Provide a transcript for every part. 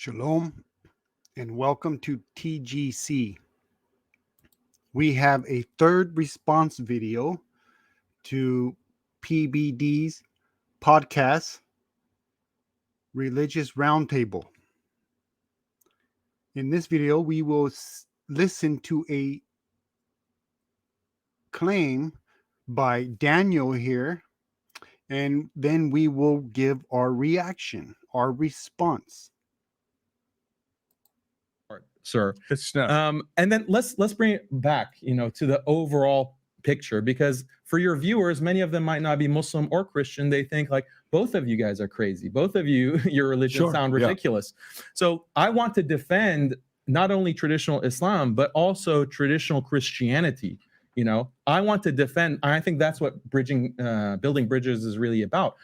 Shalom and welcome to TGC. We have a third response video to PBD's podcast, Religious Roundtable. In this video, we will listen to a claim by Daniel here, and then we will give our reaction, our response. Sir. And then let's bring it back, to the overall picture, because for your viewers, many of them might not be Muslim or Christian. They think like both of you guys are crazy. Both of you, your religions sound ridiculous. Yeah. So I want to defend not only traditional Islam, but also traditional Christianity. I want to defend, I think that's what building bridges is really about.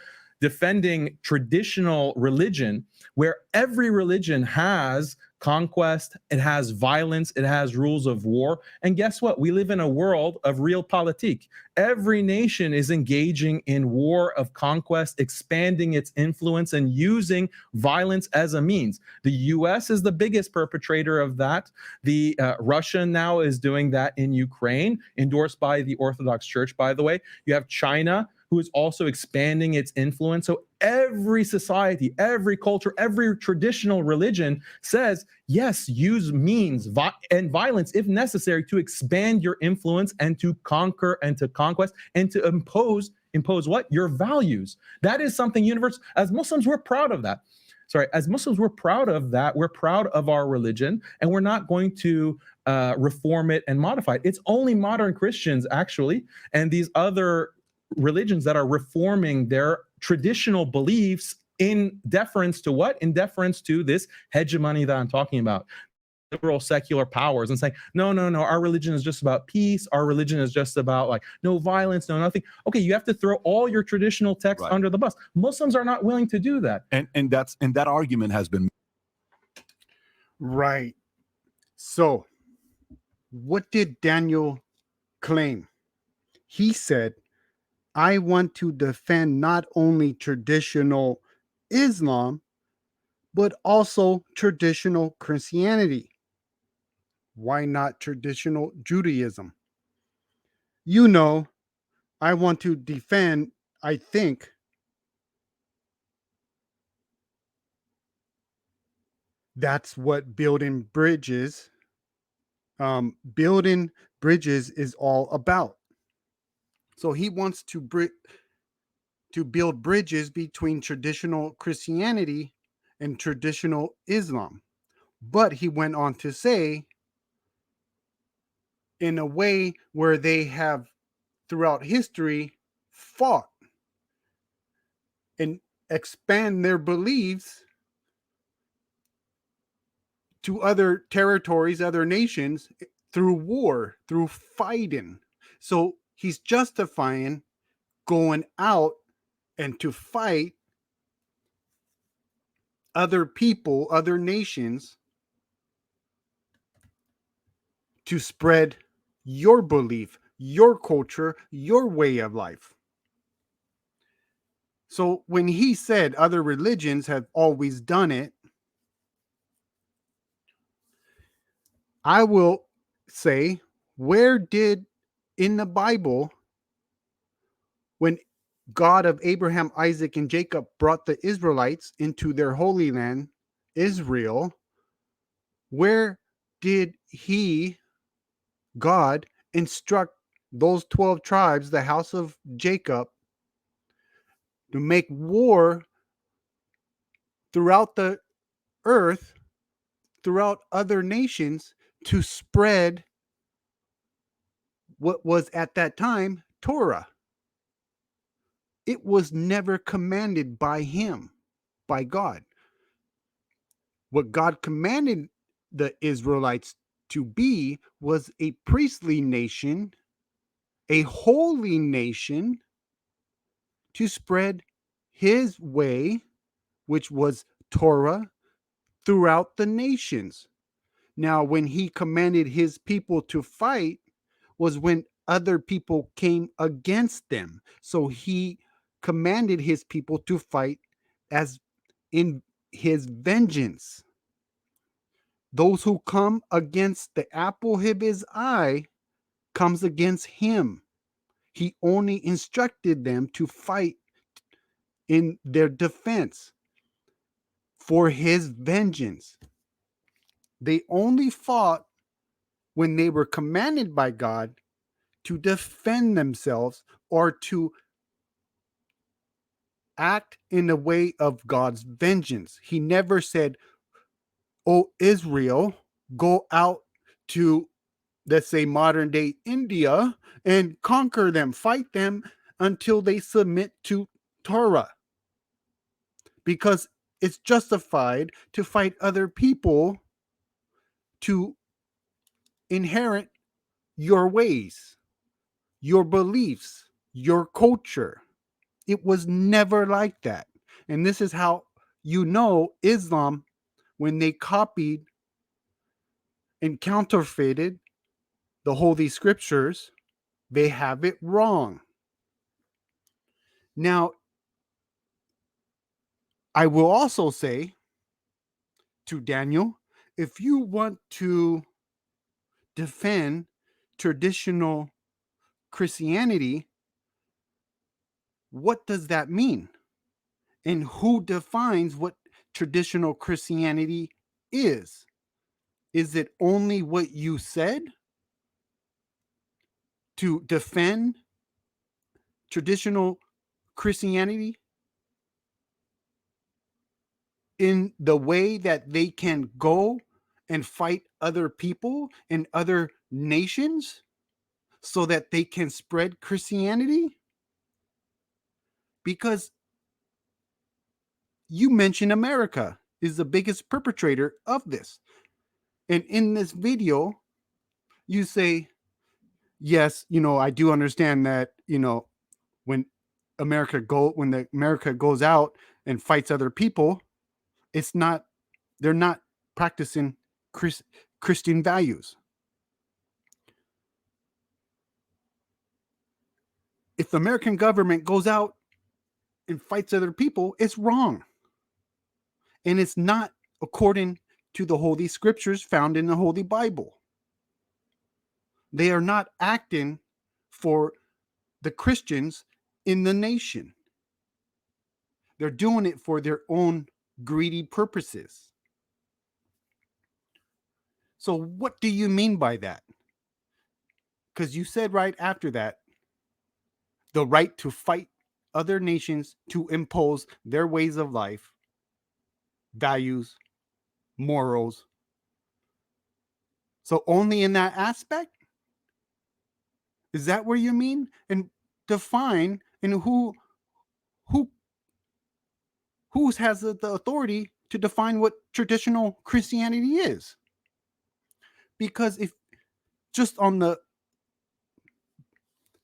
Defending traditional religion, where every religion has conquest, it has violence, it has rules of war. And guess what? We live in a world of realpolitik. Every nation is engaging in war of conquest, expanding its influence and using violence as a means. The US is the biggest perpetrator of that. The Russia now is doing that in Ukraine, endorsed by the Orthodox Church, by the way. You have China, who is also expanding its influence. So every society, every culture, every traditional religion says, yes, use means and violence if necessary to expand your influence and to conquer and to conquest and to impose what? Your values. That is something universal. As Muslims, we're proud of that. As Muslims, we're proud of that. We're proud of our religion, and we're not going to reform it and modify it. It's only modern Christians, actually, and these other religions that are reforming their traditional beliefs in deference to what? In deference to this hegemony that I'm talking about. Liberal secular powers, and saying, no, our religion is just about peace. Our religion is just about like no violence, no nothing. Okay, you have to throw all your traditional texts under the bus. Muslims are not willing to do that. And that argument has been right. So what did Daniel claim? He said, I want to defend not only traditional Islam, but also traditional Christianity. Why not traditional Judaism? I want to defend, I think, that's what building bridges is all about. So he wants to build bridges between traditional Christianity and traditional Islam. But he went on to say, in a way where they have throughout history fought and expand their beliefs to other territories, other nations, through war, through fighting. So he's justifying going out and to fight other people, other nations, to spread your belief, your culture, your way of life. So when he said other religions have always done it, I will say, where did in the Bible, when God of Abraham, Isaac, and Jacob brought the Israelites into their holy land, Israel, where did God, instruct those 12 tribes, the house of Jacob, to make war throughout the earth, throughout other nations, to spread what was at that time Torah? It was never commanded by him, by God. What God commanded the Israelites to be was a priestly nation, a holy nation, to spread his way, which was Torah, throughout the nations. Now, when he commanded his people to fight, was when other people came against them. So he commanded his people to fight as in his vengeance. Those who come against the apple of his eye comes against him. He only instructed them to fight in their defense for his vengeance. They only fought when they were commanded by God to defend themselves or to act in the way of God's vengeance. He never said, "Oh, Israel, go out to, let's say, modern day India and conquer them, fight them until they submit to Torah." Because it's justified to fight other people to inherit your ways, your beliefs, your culture. It was never like that. And this is how you know Islam, when they copied and counterfeited the Holy Scriptures, they have it wrong. Now, I will also say to Daniel, if you want to defend traditional Christianity, what does that mean? And who defines what traditional Christianity is? Is it only what you said to defend traditional Christianity in the way that they can go and fight other people and other nations so that they can spread Christianity? Because you mentioned America is the biggest perpetrator of this. And in this video, you say, yes, I do understand that, when the America goes out and fights other people, they're not practicing Christian values. If the American government goes out and fights other people, it's wrong. And it's not according to the Holy Scriptures found in the Holy Bible. They are not acting for the Christians in the nation. They're doing it for their own greedy purposes. So what do you mean by that? Because you said right after that, the right to fight other nations to impose their ways of life, values, morals. So only in that aspect? Is that where you mean? And define, and who has the authority to define what traditional Christianity is? Because if just on the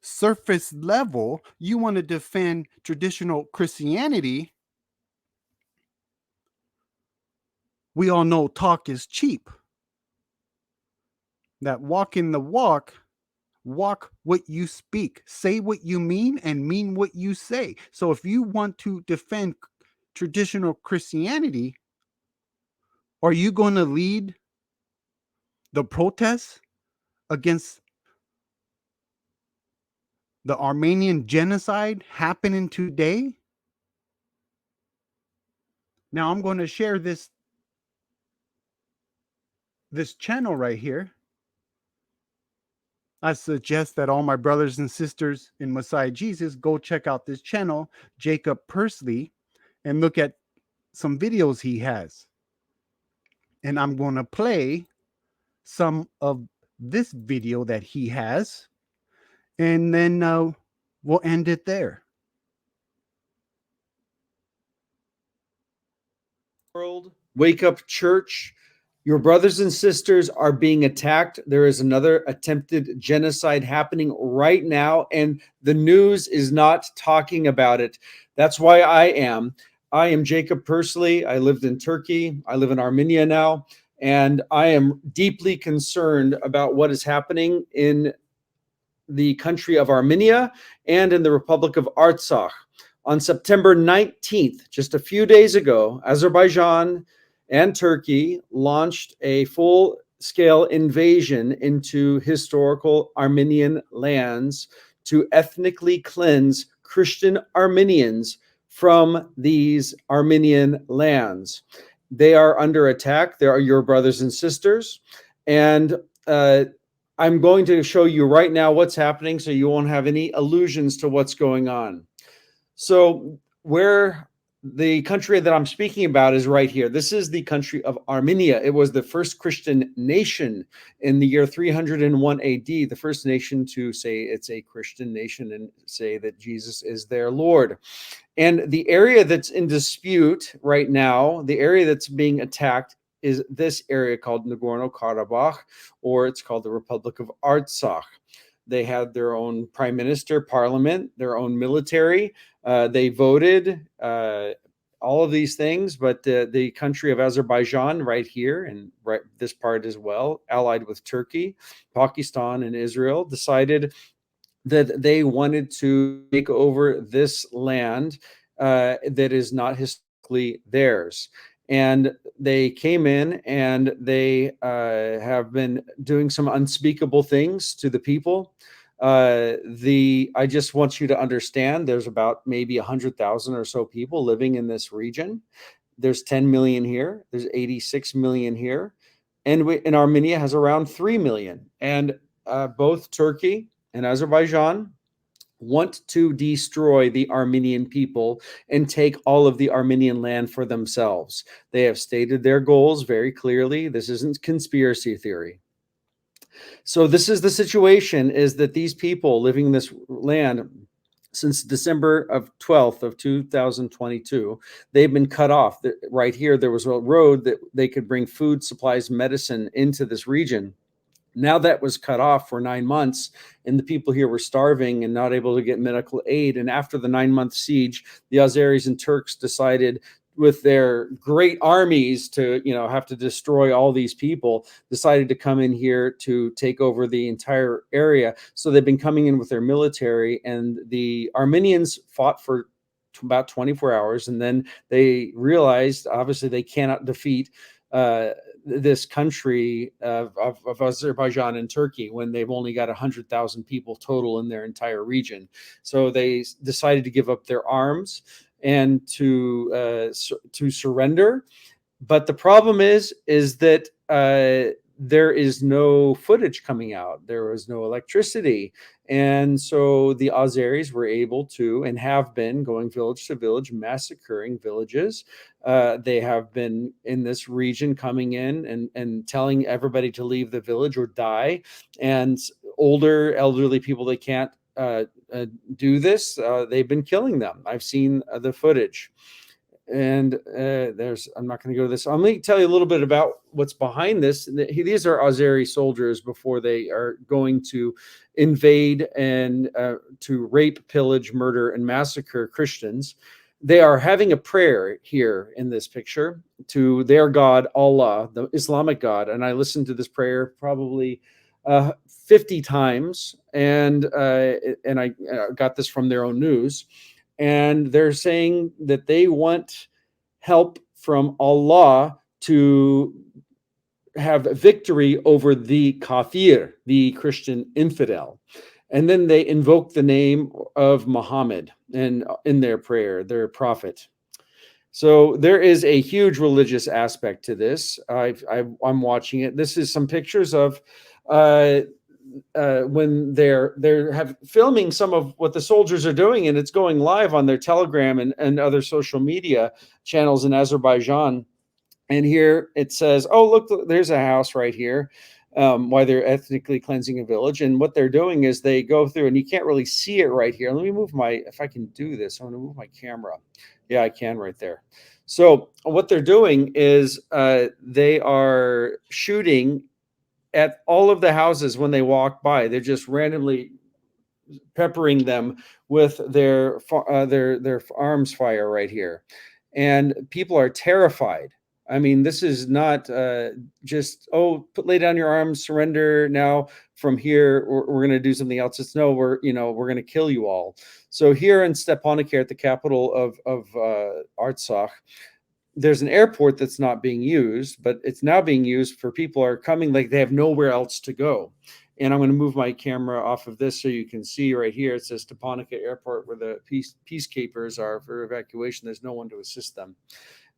surface level you want to defend traditional Christianity, we all know talk is cheap. That walk in the walk what you speak, say what you mean, and mean what you say. So if you want to defend traditional Christianity, are you going to lead the protests against the Armenian Genocide happening today? Now I'm going to share this channel right here. I suggest that all my brothers and sisters in Messiah Jesus go check out this channel, Jacob Persley, and look at some videos he has. And I'm going to play some of this video that he has, and then we'll end it there. World, wake up, church. Your brothers and sisters are being attacked. There is another attempted genocide happening right now, and the news is not talking about it. That's why I am Jacob Persley. I lived in Turkey. I live in Armenia now, and I am deeply concerned about what is happening in the country of Armenia and in the Republic of Artsakh. On September 19th, just a few days ago, Azerbaijan and Turkey launched a full-scale invasion into historical Armenian lands to ethnically cleanse Christian Armenians from these Armenian lands. They are under attack. They are your brothers and sisters. And I'm going to show you right now what's happening so you won't have any illusions to what's going on. So where the country that I'm speaking about is right here. This is the country of Armenia. It was the first Christian nation in the year 301 AD, the first nation to say it's a Christian nation and say that Jesus is their Lord. And the area that's in dispute right now, the area that's being attacked, is this area called Nagorno-Karabakh, or it's called the Republic of Artsakh. They had their own prime minister, parliament, their own military. They voted, all of these things, but the country of Azerbaijan right here, and right this part as well, allied with Turkey, Pakistan, and Israel, decided that they wanted to take over this land that is not historically theirs. And they came in and they have been doing some unspeakable things to the people. I just want you to understand there's about maybe 100,000 or so people living in this region. There's 10 million here. There's 86 million here. And Armenia has around 3 million. And both Turkey and Azerbaijan want to destroy the Armenian people and take all of the Armenian land for themselves. They have stated their goals very clearly. This isn't conspiracy theory. So this is the situation, is that these people living in this land since December of 12th of 2022, they've been cut off. Right here, there was a road that they could bring food, supplies, medicine into this region. Now that was cut off for 9 months, and the people here were starving and not able to get medical aid. And after the 9-month siege, the Azeris and Turks decided, with their great armies to, have to destroy all these people, decided to come in here to take over the entire area. So they've been coming in with their military, and the Armenians fought for about 24 hours. And then they realized, obviously, they cannot defeat this country of Azerbaijan and Turkey when they've only got 100,000 people total in their entire region. So they decided to give up their arms and to surrender. But the problem is that there is no footage coming out. There was no electricity. And so the Azeris were able to, and have been, going village to village, massacring villages. They have been in this region coming in and telling everybody to leave the village or die. And elderly people that can't do this, they've been killing them. I've seen the footage. And I'm not going to go to this. I'm going to tell you a little bit about what's behind this. These are Azeri soldiers before they are going to invade and to rape, pillage, murder, and massacre Christians. They are having a prayer here in this picture to their God, Allah, the Islamic God. And I listened to this prayer probably 50 times, and I got this from their own news. And they're saying that they want help from Allah to have victory over the kafir, the Christian infidel. And then they invoke the name of Muhammad and in their prayer, their prophet. So there is a huge religious aspect to this. I'm watching it. This is some pictures of when they're filming some of what the soldiers are doing, and it's going live on their Telegram and other social media channels in Azerbaijan. And here it says, oh, look, there's a house right here, while they're ethnically cleansing a village. And what they're doing is they go through, and you can't really see it right here. Let me move if I can do this, I'm going to move my camera. Yeah, I can right there. So what they're doing is they are shooting at all of the houses when they walk by. They're just randomly peppering them with their arms fire right here. And people are terrified. I mean, this is not just, lay down your arms, surrender now. From here, we're going to do something else. It's no, we're going to kill you all. So here in Stepanakert, at the capital of Artsakh, there's an airport that's not being used, but it's now being used for people are coming like they have nowhere else to go. And I'm going to move my camera off of this so you can see right here. It says Stepanakert Airport, where the peacekeepers are for evacuation. There's no one to assist them.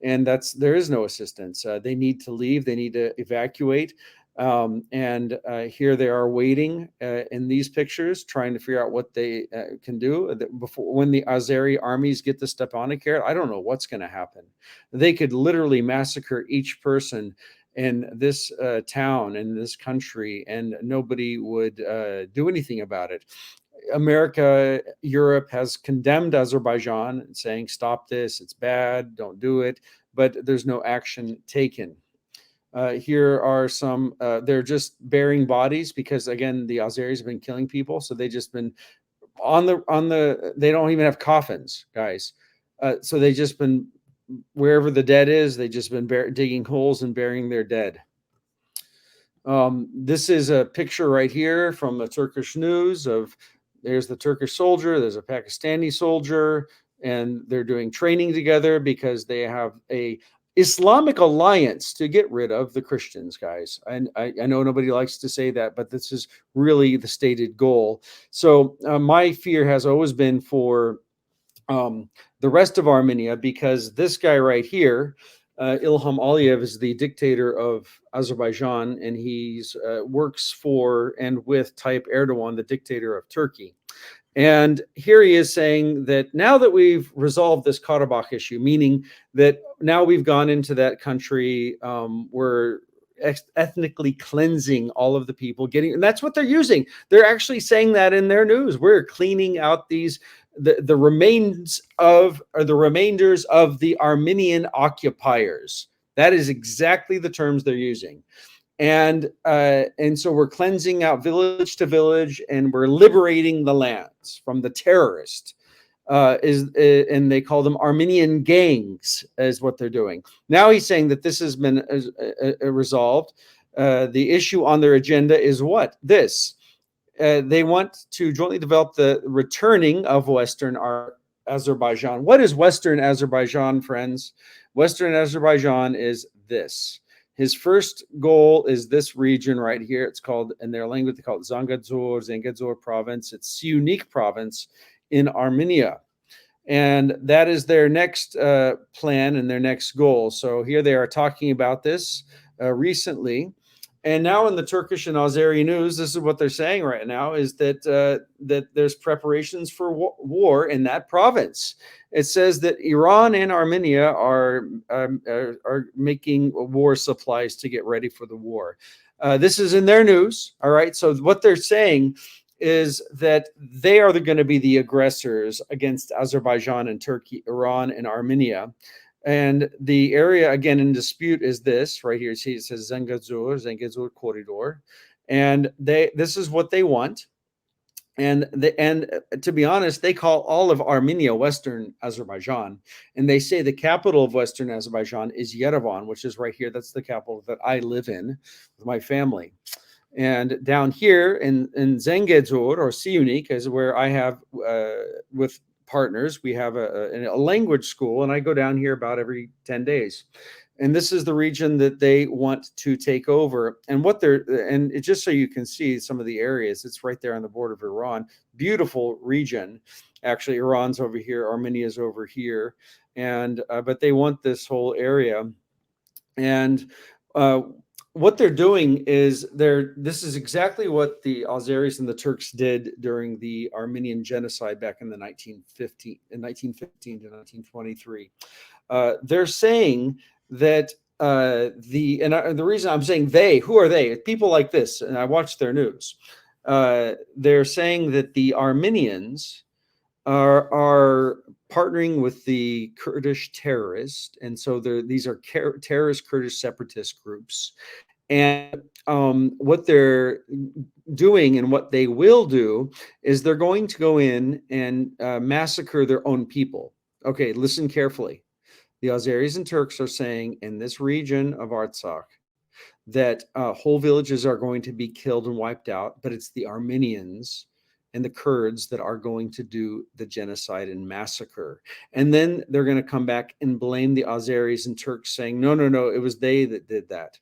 And there is no assistance. They need to leave. They need to evacuate. And here they are waiting in these pictures, trying to figure out what they can do. Before, when the Azeri armies get to Stepanakert, I don't know what's going to happen. They could literally massacre each person in this town, in this country, and nobody would do anything about it. America, Europe has condemned Azerbaijan, saying, stop this, it's bad, don't do it, but there's no action taken. Here are some, they're just burying bodies because, again, the Azeris have been killing people. So they just been they don't even have coffins, guys. So they just been, wherever the dead is, they just been digging holes and burying their dead. This is a picture right here from the Turkish news of, there's the Turkish soldier, there's a Pakistani soldier, and they're doing training together because they have a Islamic alliance to get rid of the Christians, guys. And I know nobody likes to say that, but this is really the stated goal. So my fear has always been for the rest of Armenia, because this guy right here, Ilham Aliyev, is the dictator of Azerbaijan, and he's works for and with Tayyip Erdogan, the dictator of Turkey. And here he is saying that now that we've resolved this Karabakh issue, meaning that now we've gone into that country, we're ethnically cleansing all of the people, and that's what they're using. They're actually saying that in their news. We're cleaning out the remainders of the Armenian occupiers. That is exactly the terms they're using. And so we're cleansing out village to village, and we're liberating the lands from the terrorists. And they call them Armenian gangs, is what they're doing. Now he's saying that this has been resolved. The issue on their agenda is what? This. They want to jointly develop the returning of Western Azerbaijan. What is Western Azerbaijan, friends? Western Azerbaijan is this. His first goal is this region right here. It's called, in their language, they call it Zangezur province. It's Syunik province in Armenia. And that is their next plan and their next goal. So here they are talking about this recently. And now in the Turkish and Azeri news, this is what they're saying right now, is that that there's preparations for war in that province. It says that Iran and Armenia are making war supplies to get ready for the war. This is in their news, all right? So what they're saying is that they are going to be the aggressors against Azerbaijan and Turkey, Iran and Armenia. And the area, again, in dispute is this right here. See, it says Zangezur corridor. And this is what they want. And to be honest, they call all of Armenia Western Azerbaijan. And they say the capital of Western Azerbaijan is Yerevan, which is right here. That's the capital that I live in with my family. And down here in Zangezur, or Syunik, is where I have with partners, we have a language school, and I go down here about every 10 days. And this is the region that they want to take over. And just so you can see some of the areas, it's right there on the border of Iran. Beautiful region. Actually, Iran's over here, Armenia's over here. And but they want this whole area. And what they're doing is this is exactly what the Azeris and the Turks did during the Armenian Genocide back in the 1915 to 1923. They're saying that the reason I'm saying who are they? People like this, and I watch their news. They're saying that the Armenians are partnering with the Kurdish terrorists, and so these are terrorist Kurdish separatist groups. And what they're doing and what they will do is they're going to go in and massacre their own people. Okay, listen carefully. The Azeris and Turks are saying in this region of Artsakh that whole villages are going to be killed and wiped out, but it's the Armenians and the Kurds that are going to do the genocide and massacre. And then they're going to come back and blame the Azeris and Turks, saying, no, no, no, it was they that did that.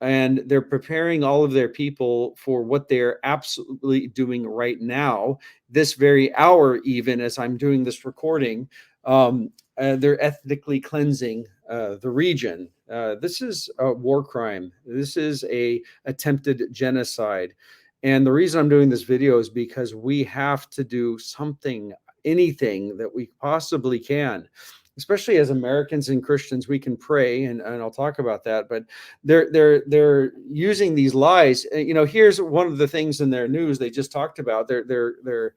And they're preparing all of their people for what they're absolutely doing right now, this very hour, even as I'm doing this recording. They're ethnically cleansing the region. This is a war crime. This is a attempted genocide. And the reason I'm doing this video is because we have to do something, anything that we possibly can. Especially as Americans and Christians, we can pray, and I'll talk about that. But they're using these lies. You know, here's one of the things in their news they just talked about. They're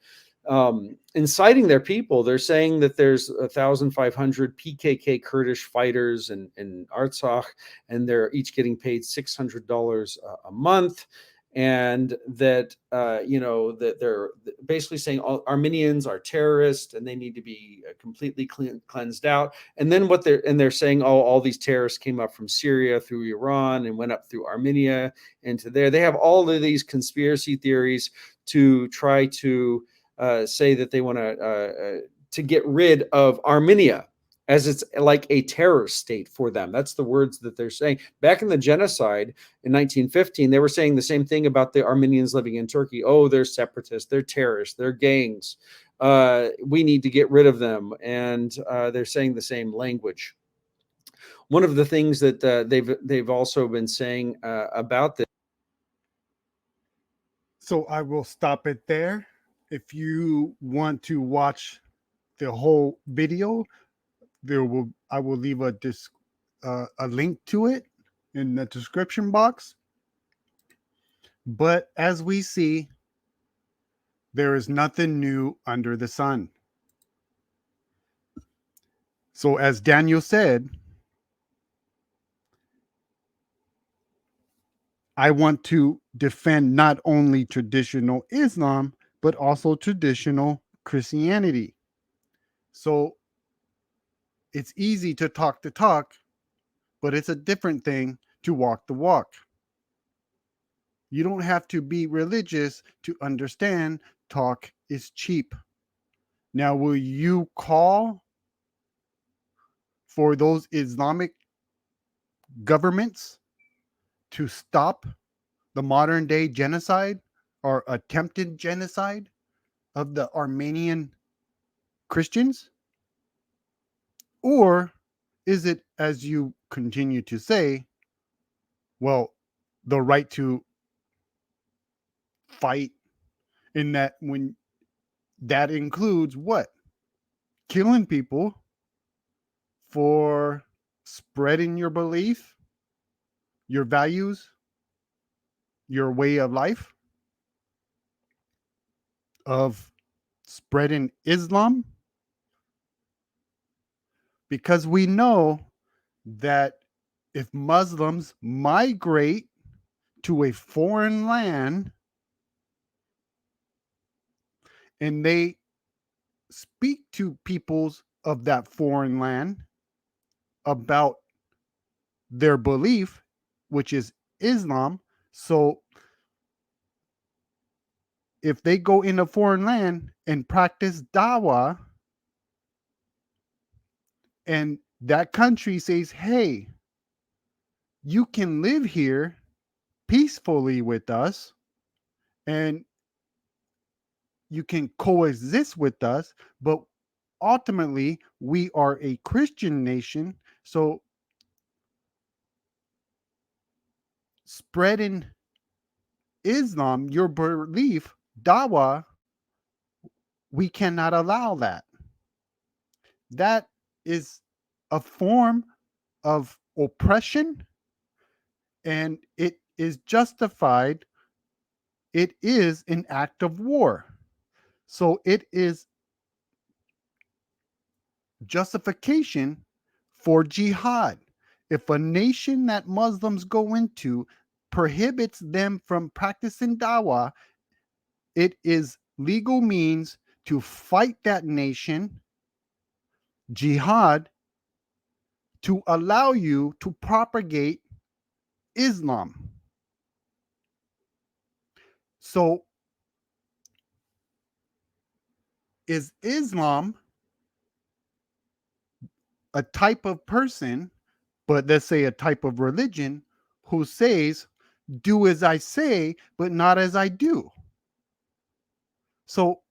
inciting their people. They're saying that there's 1,500 PKK Kurdish fighters in Artsakh, and they're each getting paid $600 a month. And that you know, that they're basically saying all Armenians are terrorists and they need to be completely cleansed out. And then they're saying, oh, all these terrorists came up from Syria through Iran and went up through Armenia into there. They have all of these conspiracy theories to try to say that they want to get rid of Armenia, as it's like a terror state for them. That's the words that they're saying. Back in the genocide in 1915, they were saying the same thing about the Armenians living in Turkey. Oh, they're separatists, they're terrorists, they're gangs. We need to get rid of them. And they're saying the same language. One of the things that they've also been saying about this. So I will stop it there. If you want to watch the whole video, I will leave a link to it in the description box. But as we see, there is nothing new under the sun. So as Daniel said, I want to defend not only traditional Islam, but also traditional Christianity. So it's easy to talk the talk, but it's a different thing to walk the walk. You don't have to be religious to understand talk is cheap. Now, will you call for those Islamic governments to stop the modern day genocide or attempted genocide of the Armenian Christians? Or is it, as you continue to say, well, the right to fight, in that when that includes what? Killing people for spreading your belief, your values, your way of life, of spreading Islam? Because we know that if Muslims migrate to a foreign land and they speak to peoples of that foreign land about their belief, which is Islam. So if they go in a foreign land and practice Dawah, and that country says, hey, you can live here peacefully with us and you can coexist with us, but ultimately we are a Christian nation. So spreading Islam, your belief, Dawah, we cannot allow that. That is a form of oppression, and it is justified. It is an act of war. So it is justification for jihad. If a nation that Muslims go into prohibits them from practicing Dawah, it is legal means to fight that nation, jihad, to allow you to propagate Islam. So is Islam a type of person, but let's say a type of religion, who says, do as I say, but not as I do? So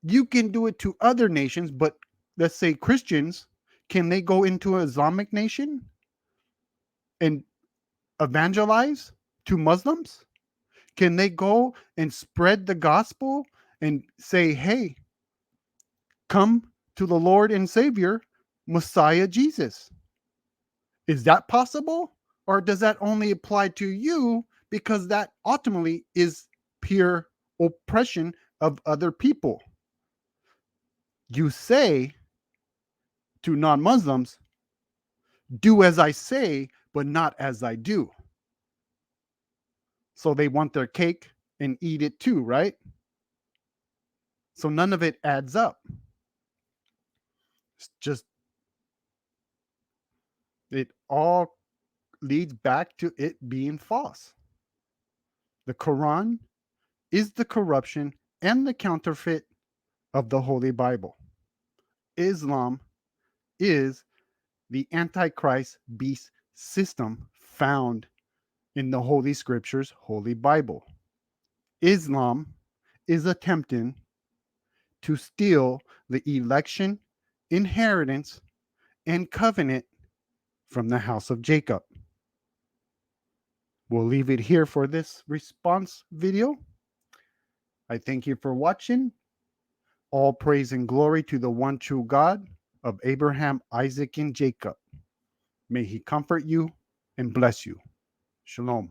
you can do it to other nations, but let's say Christians, can they go into an Islamic nation and evangelize to Muslims? Can they go and spread the gospel and say, hey, come to the Lord and Savior, Messiah Jesus? Is that possible? Or does that only apply to you, because that ultimately is pure oppression of other people? You say to non-Muslims, do as I say, but not as I do. So they want their cake and eat it too, right? So none of it adds up. It's just, it all leads back to it being false. The Quran is the corruption and the counterfeit of the Holy Bible. Islam is the antichrist beast system found in the Holy Scriptures, Holy Bible. Islam is attempting to steal the election, inheritance, and covenant from the house of Jacob. We'll leave it here for this response video. I thank you for watching. All praise and glory to the one true God of Abraham, Isaac, and Jacob. May he comfort you and bless you. Shalom.